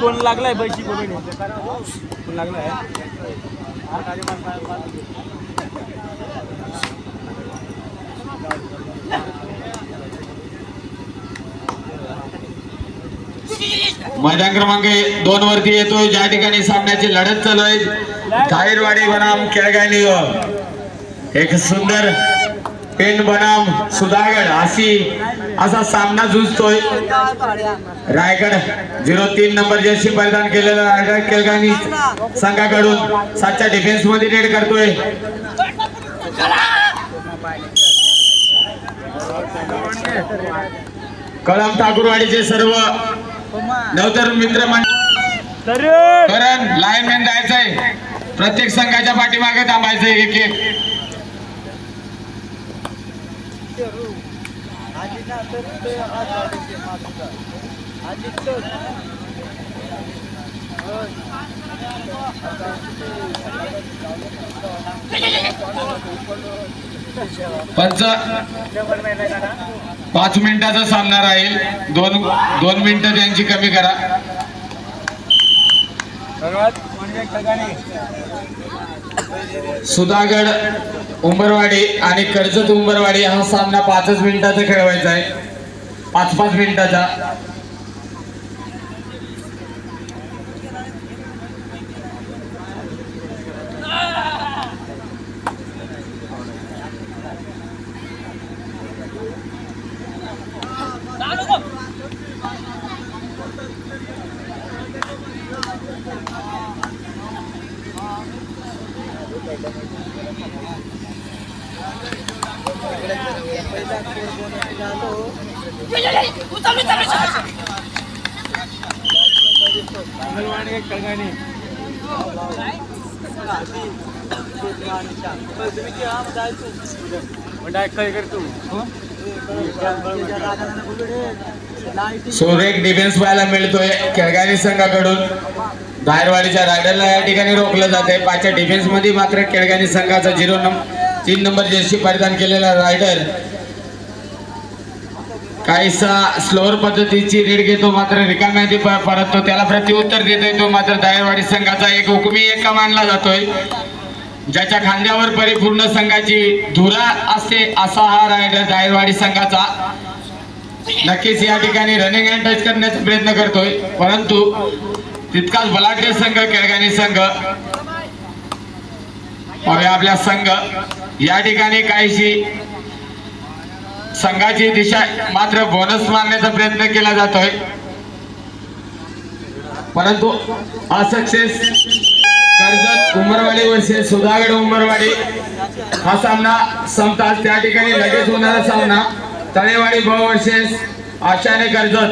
कोण लागलाय बैची कोण लागलाय मैदान क्रमांक 2 वरती येतोय ज्या ठिकाणी सामन्याची लढत चालू आहे जाहीरवाडी बनाम केळगाणी एक सुंदर पेन बनाम सुधागड असा सामना जुजतोय रायगड 03 नंबर जर्सी परिधान केलेला रायगड केळगाणी संघाकडून 7च्या डिफेन्स मध्ये रेड करतोय कळम ठाकूरवाडीचे सर्व नवतरुण मित्र करण लाईनमॅन जायचंय प्रत्येक संघाच्या पाठीमागे थांबायचंय एक एक पंच 5 मिनिटाचा सामना राहील 2 मिनिटं त्यांची कमी करा सुधागड उंबरवाडी आणि कर्जत उंबरवाडी हा सामना 5 मिनिटाचा खेळवायचा आहे 5-5 मिनिटाचा सोरेक डिफेन्स पाहायला मिळतोय केळगाणी संघाकडून दायरवाडीच्या रायडरला या ठिकाणी रोखलं जाते 5च्या डिफेन्स मध्ये मात्र केळगाणी संघाचा 3 नंबर जर्सी परिधान केलेला रायडर काहीसा स्लोअर पद्धतीची रीड घेतो मात्र रिकाम्यामध्ये परततो त्याला प्रत्युत्तर देत येतो मात्र दायरवाडी संघाचा एक हुकुमी एक्का मानला जातोय ज्याच्या खांद्यावर परिपूर्ण संघाची धुरा असते असा हा रायडर दायरवाडी संघाचा नक्कीच या ठिकाणी रनिंग अँड टच करण्याचा प्रयत्न करतोय परंतु तितकाच बलाढ्य संघ केळगाणी संघ आपला संघ या ठिकाणी काहीशी संघाची दिशा मात्र बोनस मारण्याचा प्रयत्न केला जातोय परंतु असक्सेस कर्जत उंबरवाडी वर्सेस सुधागड उंबरवाडी हा सामना संपताच त्या ठिकाणी लगेच होणारा सामना तळेवाडी भाऊ वर्सेस आशाने कर्जत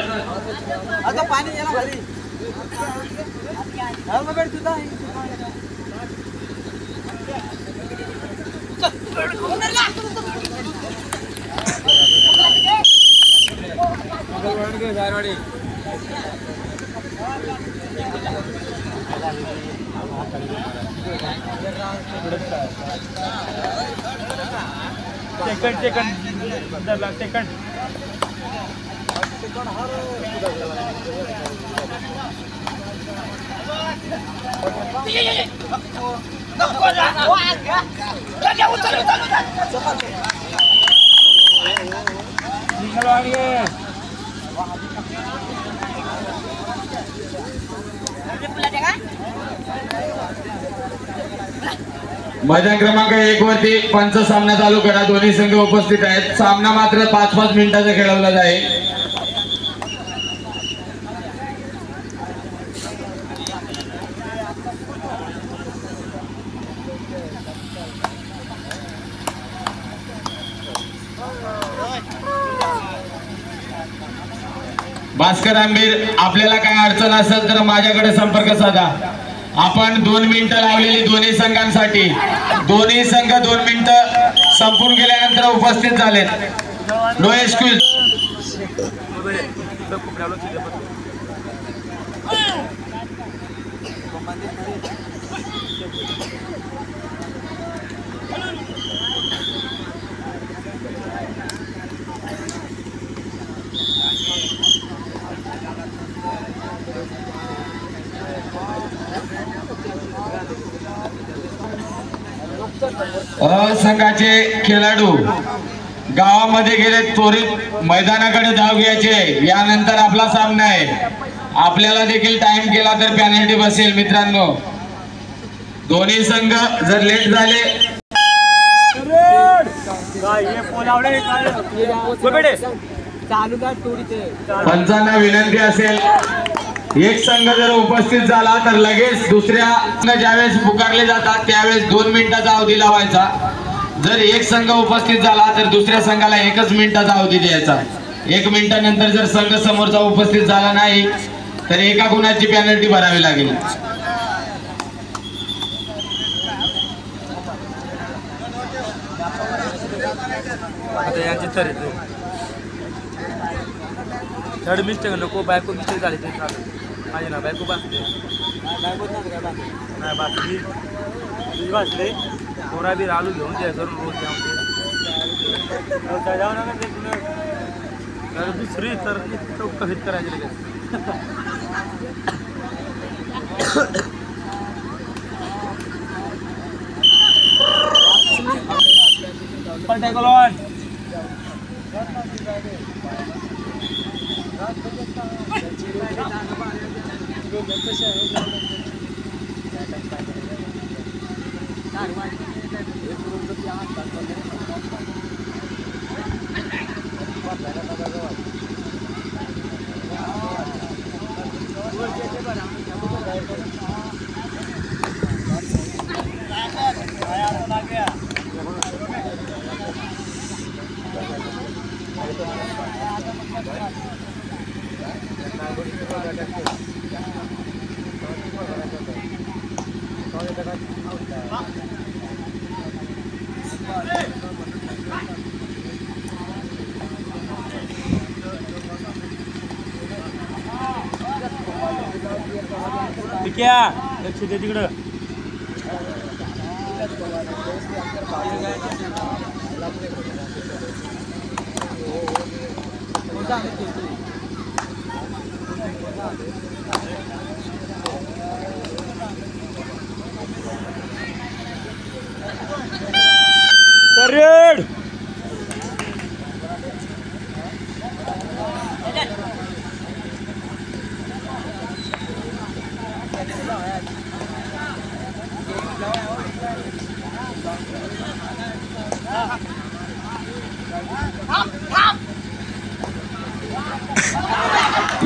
सेकंड मैदान क्रमांक 1 वरती पंच सामना चालू करा दोन्ही संघ उपस्थित आहेत सामना मात्र 5-5 मिनिटाचा खेळवला जाईल भास्कर आंबीर, आपल्याला काय अडचण असेल तर माझ्याकडे संपर्क साधा. आपण 2 मिनिटं लावलेली दोन्ही संघांसाठी. दोन्ही संघ 2 मिनिटं संपून गेल्यानंतर उपस्थित झालेत. No excuse. संघाचे खेळाडू गावामध्ये गेले, त्वरित मैदानाकडे धाव घ्यायचे. यानंतर आपला सामना आहे. आपल्याला देखील टाइम केला तर पेनल्टी बसेल मित्रांनो. दोन्ही संघ जर लेट झाले पंचांना विनंती असेल, एक संघ जर उपस्थित झाला तर लगेच दुसऱ्या ज्यावेळेस पुकारले जातात त्यावेळेस 2 मिनिटाचा अवधी लावायचा. जर एक संघ उपस्थित झाला तर दुसऱ्या संघाला 1 मिनिटाचा अवधी द्यायचा. 1 मिनिटानंतर जर संघ समोरचा उपस्थित झाला नाही तर एका गुणाची पेनल्टी भरावी लागेल. थर्ड मिस्टेक नको, बायको मिस्टेक झाली ते माझे ना बायको बसले नाही बसली तुझी बसले पोरा बी आलू घेऊन द्या करून रोज जाऊ नका ते तुला दुसरी तर कवित करायची लगेच. क्या लक्ष दे तिकडं. रेड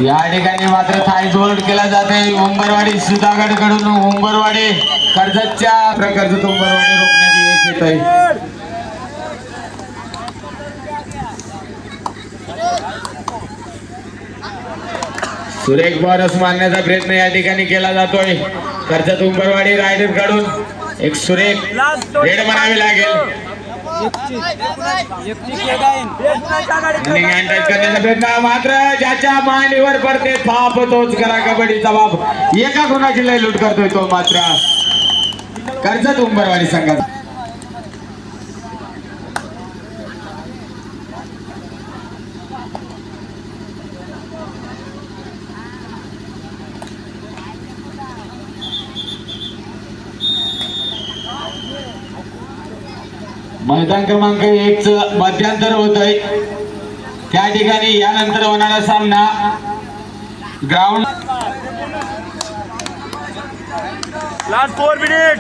या ठिकाणी मात्र थाळी जोड केला जाते. उंबरवाडी सुधागड कडून उंबरवाडी कर्जतच्या प्रकारचं उंबरवाडी रोखण्यात यश येत आहे. सुरेख बॉरस मारण्याचा प्रयत्न या ठिकाणी केला जातोय. कर्जत उंबरवाडी रायडर कडून एक सुरेख रेड म्हणावी लागेल. करण्याचा प्रयत्न मात्र ज्याच्या मांडीवर पडते थाप तोच करा कबड्डीचा बाप. एका गुणाची लय लूट करतोय तो मात्र कर्जत उंबरवाडी संघाचा. मैदान क्रमांक 1 च मध्यांतर होत आहे. त्या ठिकाणी यानंतर होणारा सामना ग्राउंड लास्ट 4 मिनिट.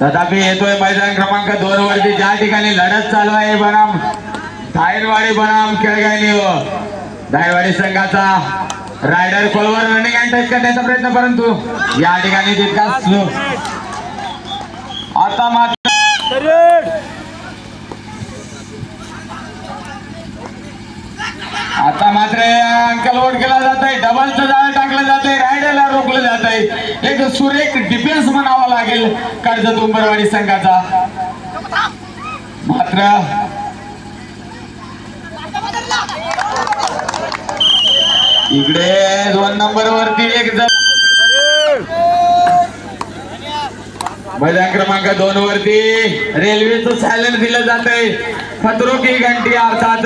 तथापि येतोय मैदान क्रमांक 2 वरती ज्या ठिकाणी लढत चालू आहे बनाम धायरवाडी बनाम केळगाई व धायरवाडी संघाचा रायडर खोलवर रनिंग अँड टच करण्याचा प्रयत्न, परंतु या ठिकाणी तितकाच स्लो. आता मात्र अंकल वोट केला जात आहे, डबलचं जाळ टाकलं जात आहे, रायडरला रोखलं जात आहे. एक सुरेख डिफेन्स म्हणावा लागेल कर्जत उंबरवाडी संघाचा. मात्र इकडे 2 नंबर वरती एक जण मैदान क्रमांक 2 वरती रेल्वेचं सायलेंट दिलं जात आहे. खतरो की घंटी अर्थात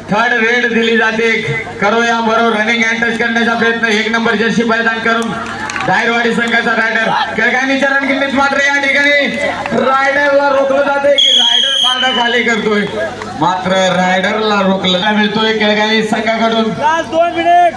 थर्ड रेड दिली जाते. करो या बरोबर रनिंग अँड टच करण्याचा प्रयत्न. 1 नंबर जर्सी परिधान करून धायरवाडी संघाचा रायडर केळगाईच्या रणकिल्लीत मात्र या ठिकाणी रायडरला रोखलं जाते की रायडर पारडा खाली करतोय. मात्र रायडरला रोखलं मिळतोय केळगाई संघाकडून. 2 मिनिट.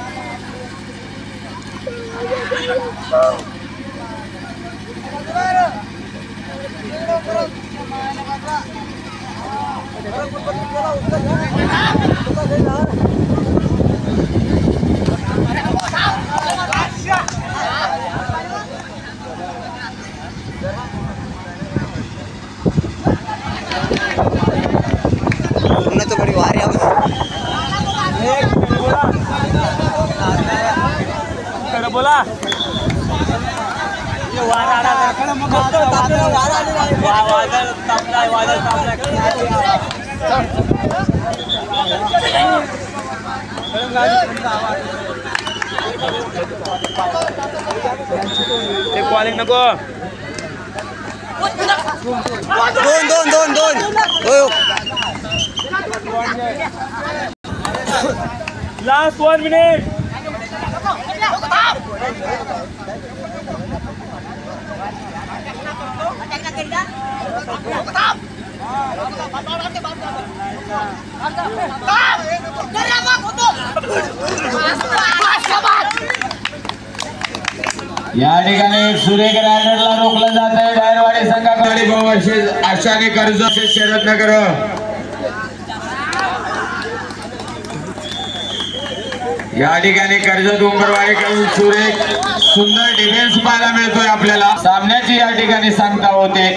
तो बड़ी वारी बोला कॉलिंग नको. 2 लास्ट 1 मिनिट. या ठिकाणी सुरेख रायडरला रोखलं जात आहे धायरवाडी संघाकडे. आशाने कर्ज शरद नगर या ठिकाणी कर्जत उंबरवाडी कडून सुरेख सुंदर डिफेन्स पाहायला मिळतोय आपल्याला. सामन्याची या ठिकाणी सांगता होते,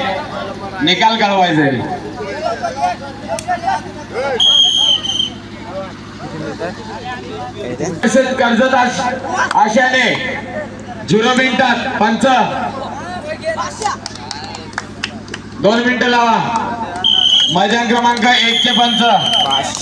निकाल कळवायचा आहे. कर्जत आशाने 0 मिनिटात पंच 2 मिनिटं लावा. मैदान क्रमांक 1 चे पंच